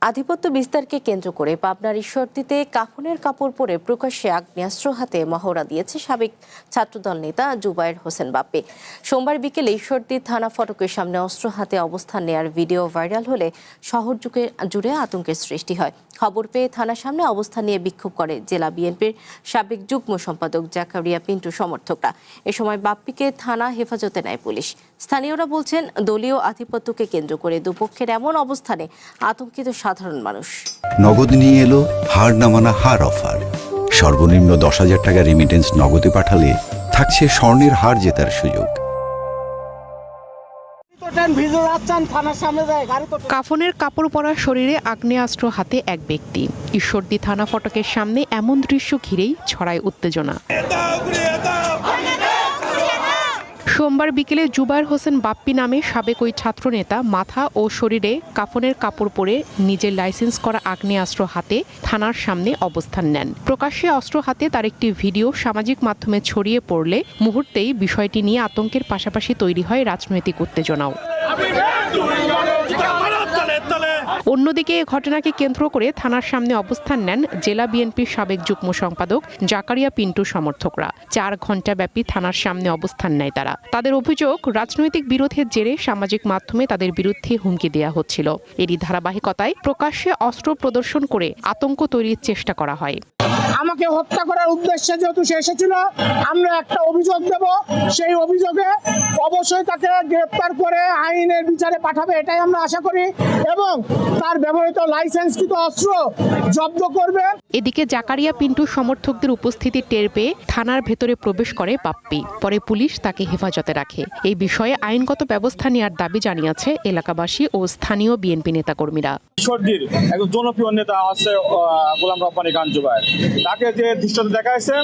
আধিপত্য বিস্তারকে কেন্দ্র করে পাবনার ঈশ্বরদীতে কাফনের কাপড় পরে প্রকাশ্যে আগ্নেয়াস্ত্র হাতে মহড়া দিয়েছে সাবেক ছাত্রদল নেতা জুবায়ের হোসেন বাপ্পি। সোমবার বিকেলে ঈশ্বরদী থানা ফটকের সামনে অস্ত্র হাতে অবস্থান নেয়ার ভিডিও ভাইরাল হলে শহর জুড়ে আতঙ্কের সৃষ্টি হয়। খবর পেয়ে থানার সামনে অবস্থান নিয়ে বিক্ষোভ করে জেলা বিএনপির সাবেক যুগ্ম সম্পাদক জাকারিয়া পিন্টু সমর্থকরা। এ সময় বাপ্পিকে থানা হেফাজতে নেয় পুলিশ। স্থানীয়রা বলছেন, দলীয় আধিপত্যকে কেন্দ্র করে দুপক্ষের এমন অবস্থানে আতঙ্কিত সাধারণ মানুষ। নগদ নিয়ে এলো হার না মানা হার অফার। সর্বনিম্ন 10,000 টাকা রেমিটেন্স নগদে পাঠালে থাকছে স্বর্ণের হার জেতার সুযোগ। কাফনের কাপড় পরা শরীরে আগ্নেয়াস্ত্র হাতে এক ব্যক্তি। ঈশ্বরদী থানা ফটকের সামনে এমন দৃশ্য ঘিরেই ছড়ায় উত্তেজনা। সোমবার বিকেলে জুবায়ের হোসেন বাপ্পি নামে সাবেক ওই ছাত্রনেতা মাথা ও শরীরে কাফনের কাপড় পরে নিজের লাইসেন্স করা আগ্নেয়াস্ত্র হাতে থানার সামনে অবস্থান নেন। প্রকাশ্যে অস্ত্র হাতে তার একটি ভিডিও সামাজিক মাধ্যমে ছড়িয়ে পড়লে মুহূর্তেই বিষয়টি নিয়ে আতঙ্কের পাশাপাশি তৈরি হয় রাজনৈতিক উত্তেজনাও। অন্যদিকে এ ঘটনাকে কেন্দ্র করে থানার সামনে অবস্থান নেন জেলা বিএনপির সাবেক যুগ্ম সম্পাদক জাকারিয়া পিন্টু সমর্থকরা। 4 ঘণ্টা ব্যাপী থানার সামনে অবস্থান নেয় তারা। তাদের অভিযোগ, রাজনৈতিক বিরোধের জেরে সামাজিক মাধ্যমে তাদের বিরুদ্ধে হুমকি দেওয়া হচ্ছিল। এরই ধারাবাহিকতায় প্রকাশ্যে অস্ত্র প্রদর্শন করে আতঙ্ক তৈরির চেষ্টা করা হয়। আমাকে হত্যা করার উদ্দেশ্যে যেহেতু সে এসেছিল, আমরা একটা অভিযোগ দেব। সেই অভিযোগে অবশ্যই তাকে গ্রেপ্তার করে আইনের বিচারে পাঠাবে, এটাই আমরা আশা করি, এবং তার ব্যবহৃত লাইসেন্সকৃত অস্ত্র জব্দ করবে। এদিকে জাকারিয়া পিন্টু সমর্থকদের উপস্থিতি টের পেয়ে থানার ভেতরে প্রবেশ করে বাপ্পি। পরে পুলিশ তাকে হেফাজতে রাখে। এই বিষয়ে আইনগত ব্যবস্থা নেওয়ার দাবি জানিয়েছে এলাকাবাসী ও স্থানীয় বিএনপি নেতাকর্মীরা। ঈশ্বরদীর একজন জনপ্রিয় নেতা আছে গোলাম রব্বানী খান জুবায়ের, তাকে যে দৃশ্যটা দেখাইছে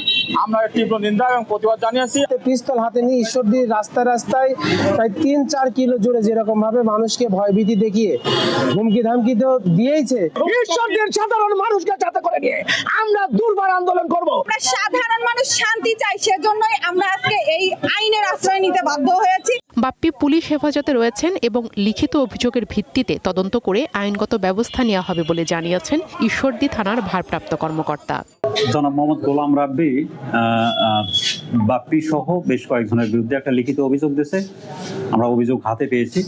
আমরা তীব্র নিন্দা এবং প্রতিবাদ জানিয়েছি। পিস্তল হাতে নিয়ে ঈশ্বরদীর রাস্তায় রাস্তায় প্রায় 3-4 কিলো জুড়ে যেরকম ভাবে মানুষকে ভয়ভীতি দেখিয়ে হুমকি ধামকি তো দিয়েছে। ঈশ্বরদীর সাধারণ মানুষকে সাথে করে নিয়ে আমরা দুর্বার আন্দোলন করব। সাধারণ মানুষ শান্তি চাই, সেজন্যই আমরা আজকে এই আইনের আশ্রয় নিতে বাধ্য হয়েছি। বাপ্পি পুলিশ হেফাজতে রয়েছেন এবং লিখিত অভিযোগের ভিত্তিতে তদন্ত করে আইনগত ব্যবস্থা নেওয়া হবে বলে জানিয়েছেন ঈশ্বরদী থানার ভারপ্রাপ্ত কর্মকর্তা জনাব মোহাম্মদ গোলাম রাব্বি বাপ্পি সহ বেশ কয়েকজনের বিরুদ্ধে একটা লিখিত অভিযোগ দিয়েছে। আমরা অভিযোগ হাতে পেয়েছি।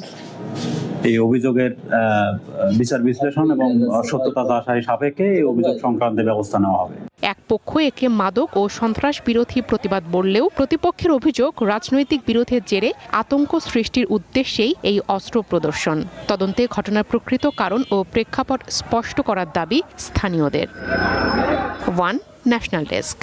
এই অভিযোগের বিচার বিশ্লেষণ এবং সত্যতা যাচাই সাপেক্ষে এই অভিযোগ সংক্রান্ত ব্যবস্থা নেওয়া হবে। এক পক্ষ একে মাদক ও সন্ত্রাস বিরোধী প্রতিবাদ বললেও প্রতিপক্ষের অভিযোগ, রাজনৈতিক বিরোধের জেরে আতঙ্ক সৃষ্টির উদ্দেশ্যেই এই অস্ত্র প্রদর্শন। তদন্তে ঘটনার প্রকৃত কারণ ও প্রেক্ষাপট স্পষ্ট করার দাবি স্থানীয়দের। One national desk.